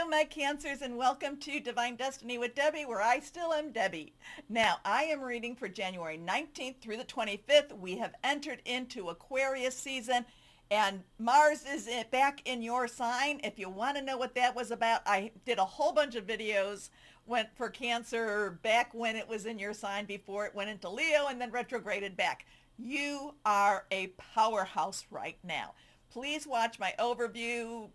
Hello, my Cancers, and welcome to Divine Destiny with Debbie, where I still am Debbie. Now, I am reading for January 19th through the 25th. We have entered into Aquarius season, and Mars is back in your sign. If you want to know what that was about, I did a whole bunch of videos went for Cancer back when it was in your sign before it went into Leo and then retrograded back. You are a powerhouse right now. Please watch my overview,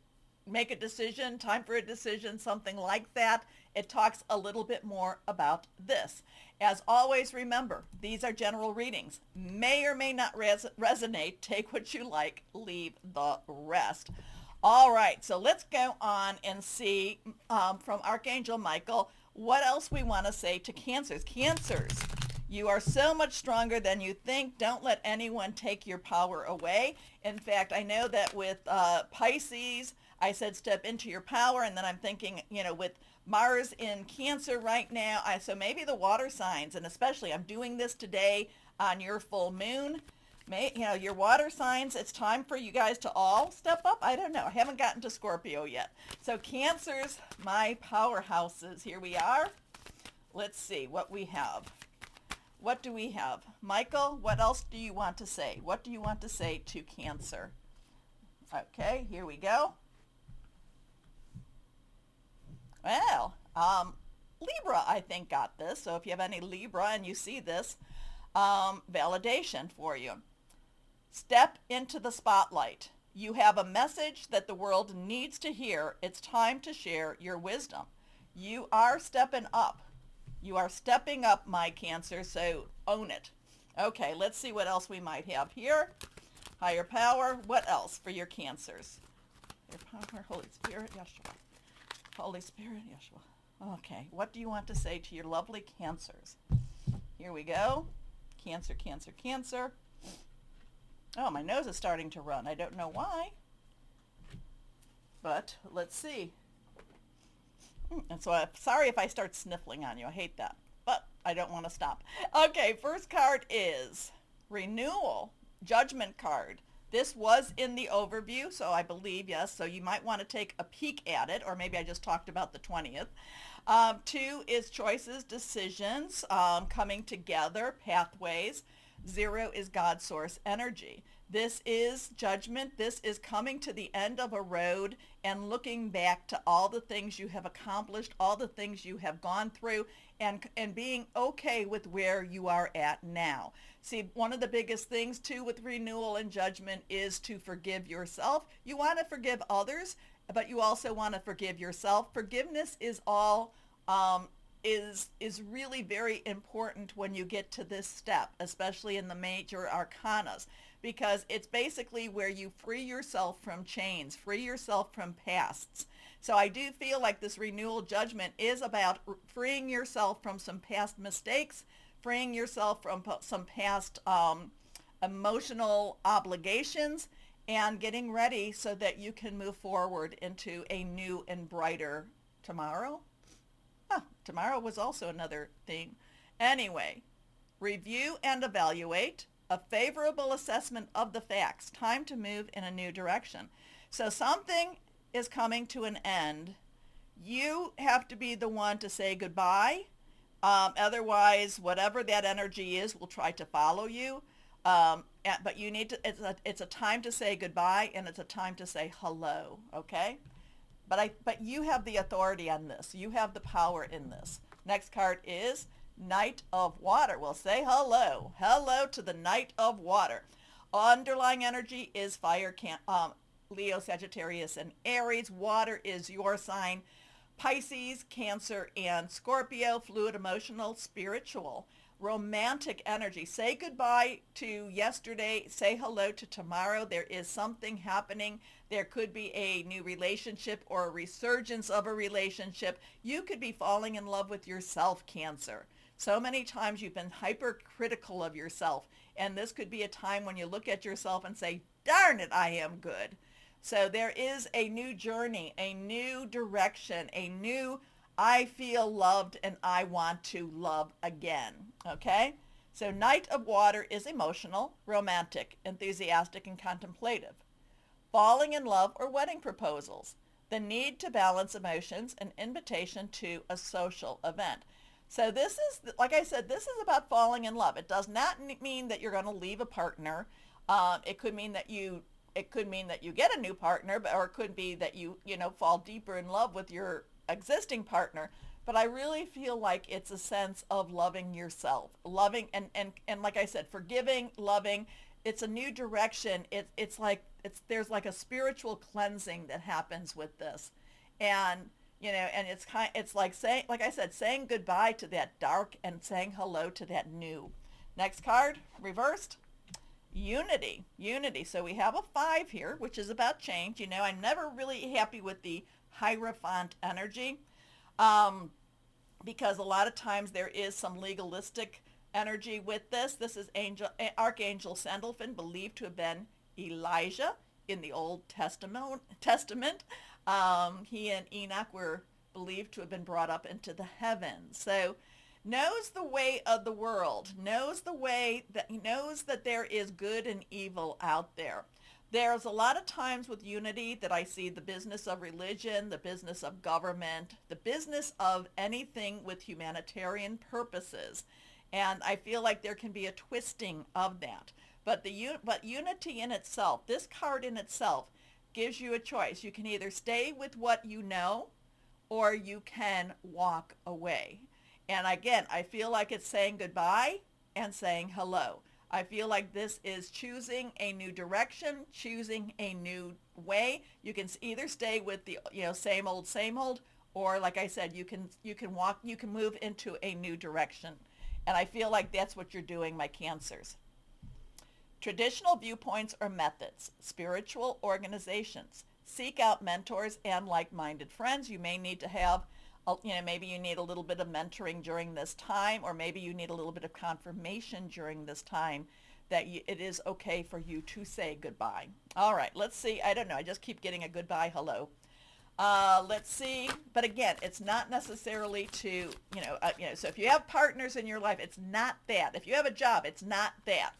make a decision, time for a decision, something like that. It talks a little bit more about this. As always, remember, these are general readings. May or may not resonate. Take what you like, leave the rest. All right, so let's go on and see from Archangel Michael what else we want to say to Cancers. Cancers, you are so much stronger than you think. Don't let anyone take your power away. In fact, I know that with Pisces, I said step into your power, and then I'm thinking, with Mars in Cancer right now, so maybe the water signs, and especially I'm doing this today on your full moon. Your water signs, it's time for you guys to all step up. I don't know. I haven't gotten to Scorpio yet. So Cancers, my powerhouses, here we are. Let's see what we have. What do we have? Michael, what else do you want to say? What do you want to say to Cancer? Okay, here we go. Well, Libra, I think, got this. So if you have any Libra and you see this, validation for you. Step into the spotlight. You have a message that the world needs to hear. It's time to share your wisdom. You are stepping up. You are stepping up, my Cancer, so own it. Okay, let's see what else we might have here. Higher power, what else for your Cancers? Higher power, Holy Spirit, Yeshua. Holy Spirit, Yeshua. Okay, what do you want to say to your lovely Cancers? Here we go. Cancer, Cancer, Cancer. Oh, my nose is starting to run. I don't know why. But let's see. And so I'm sorry if I start sniffling on you. I hate that. But I don't want to stop. Okay, first card is Renewal, Judgment card. This was in the overview, so I believe, yes. So you might want to take a peek at it, or maybe I just talked about the 20th. 2 is choices, decisions, coming together, pathways. 0 is God source energy. This is judgment. This is coming to the end of a road and looking back to all the things you have accomplished, all the things you have gone through, and being okay with where you are at now. See, one of the biggest things too with renewal and judgment is to forgive yourself. You want to forgive others, but you also want to forgive yourself. Forgiveness is all is really very important when you get to this step, especially in the major arcanas, because it's basically where you free yourself from chains, free yourself from pasts. So I do feel like this renewal judgment is about freeing yourself from some past mistakes, freeing yourself from some past emotional obligations, and getting ready so that you can move forward into a new and brighter tomorrow. Tomorrow was also another theme. Anyway, review and evaluate, a favorable assessment of the facts, time to move in a new direction. So something is coming to an end. You have to be the one to say goodbye. Otherwise, whatever that energy is will try to follow you. But you need to, it's a time to say goodbye, and it's a time to say hello, okay? But you have the authority on this. You have the power in this. Next card is Knight of Water. Well, say hello. Hello to the Knight of Water. Underlying energy is fire, Leo, Sagittarius, and Aries. Water is your sign. Pisces, Cancer, and Scorpio. Fluid, emotional, spiritual. Romantic energy. Say goodbye to yesterday. Say hello to tomorrow. There is something happening. There could be a new relationship or a resurgence of a relationship. You could be falling in love with yourself, Cancer. So many times you've been hypercritical of yourself, and this could be a time when you look at yourself and say, darn it, I am good. So there is a new journey, a new direction, a new I feel loved and I want to love again, okay? So Knight of Water is emotional, romantic, enthusiastic, and contemplative. Falling in love or wedding proposals. the need to balance emotions, an invitation to a social event. So this is, like I said, this is about falling in love. It does not mean that you're going to leave a partner. It could mean that you get a new partner, or it could be that you know, fall deeper in love with your existing partner. But I really feel like it's a sense of loving yourself, loving and like I said, forgiving, loving. It's a new direction. It's like there's like a spiritual cleansing that happens with this, and you know, and it's like saying, like I said, saying goodbye to that dark and saying hello to that new. Next card, reversed. Unity. So we have a 5 here, which is about change. You know, I'm never really happy with the Hierophant energy, because a lot of times there is some legalistic energy with this. This is Archangel Sandalphon, believed to have been Elijah in the Old Testament. He and Enoch were believed to have been brought up into the heavens. So knows the way of the world, knows that there is good and evil out there. There's a lot of times with unity that I see the business of religion, the business of government, the business of anything with humanitarian purposes. And I feel like there can be a twisting of that. But unity in itself, this card in itself, gives you a choice. You can either stay with what you know, or you can walk away. And again, I feel like it's saying goodbye and saying hello. I feel like this is choosing a new direction, choosing a new way. You can either stay with the, you know, same old, or like I said, you can move into a new direction. And I feel like that's what you're doing, my Cancers. Traditional viewpoints or methods, spiritual organizations. Seek out mentors and like-minded friends. You may need to have, you know, maybe you need a little bit of mentoring during this time, or maybe you need a little bit of confirmation during this time that it is okay for you to say goodbye. All right, let's see. I don't know. I just keep getting a goodbye hello. Let's see. But again, it's not necessarily to, so if you have partners in your life, it's not that. If you have a job, it's not that.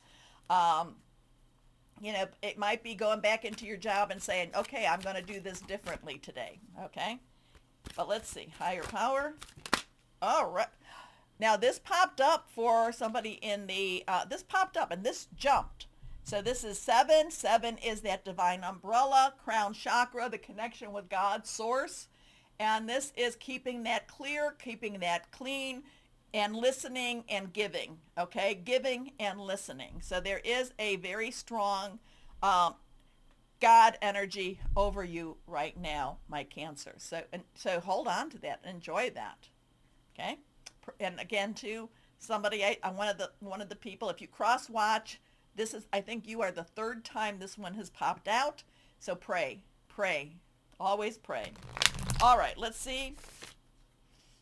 It might be going back into your job and saying, okay, I'm going to do this differently today. Okay. But let's see. Higher power. All right. Now this popped up for somebody in the, this popped up and this jumped. So this is 7. 7 is that divine umbrella, crown chakra, the connection with God, source. And this is keeping that clear, keeping that clean, and listening and giving. Okay, giving and listening. So there is a very strong God energy over you right now, my Cancer. So hold on to that. Enjoy that. Okay. And again, too, somebody, I'm one of the people. If you cross watch, this is, I think you are the 3rd time this one has popped out. So pray, always pray. All right, let's see.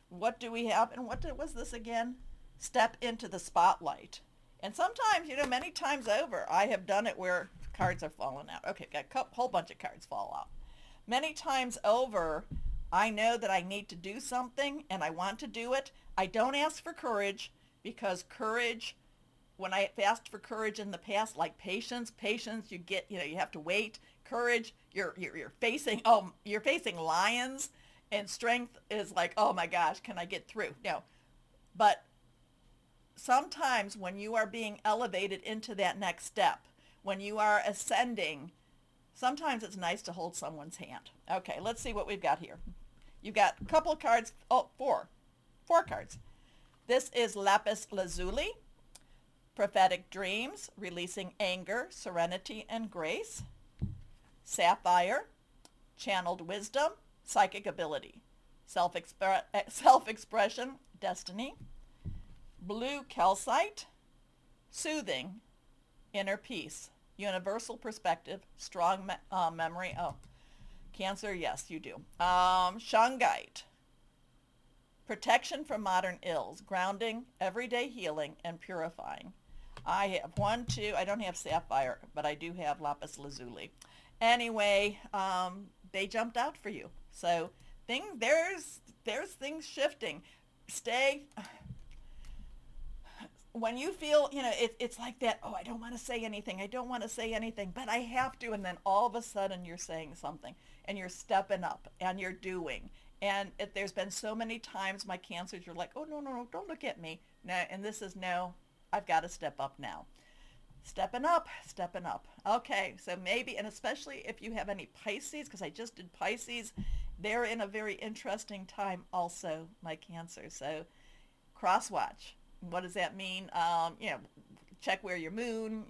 What do we have? And what was this again? Step into the spotlight. And sometimes, many times over, I have done it where cards are falling out. Okay, got a whole bunch of cards fall out. Many times over, I know that I need to do something and I want to do it. I don't ask for courage, because courage, when I have asked for courage in the past, like patience, you get, you have to wait. Courage, you're facing lions, and strength is like, oh my gosh, can I get through? No. But sometimes when you are being elevated into that next step, when you are ascending, sometimes it's nice to hold someone's hand. Okay, let's see what we've got here. You've got a couple of cards. Oh, four cards. This is Lapis Lazuli, prophetic dreams, releasing anger, serenity, and grace. Sapphire, channeled wisdom, psychic ability. Self-expression, destiny. Blue calcite, soothing, inner peace. Universal perspective, strong memory. Oh, Cancer, yes, you do. Shungite, protection from modern ills, grounding, everyday healing, and purifying. I have 1, 2, I don't have sapphire, but I do have lapis lazuli. Anyway, they jumped out for you. So there's things shifting. when you feel, it's like that, oh, I don't want to say anything. I don't want to say anything, but I have to. And then all of a sudden you're saying something and you're stepping up and you're doing. And there's been so many times my cancers, you're like, oh, no, no, no, don't look at me. No, and this is no, I've got to step up now. Stepping up, stepping up. Okay, so maybe, and especially if you have any Pisces, because I just did Pisces, they're in a very interesting time also, my Cancer. So cross watch. What does that mean? Check where your moon,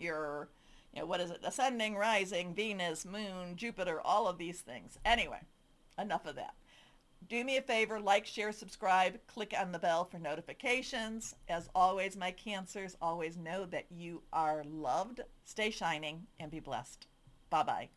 what is it? Ascending, rising, Venus, moon, Jupiter, all of these things. Anyway, enough of that. Do me a favor, like, share, subscribe, click on the bell for notifications. As always, my Cancers, always know that you are loved. Stay shining and be blessed. Bye-bye.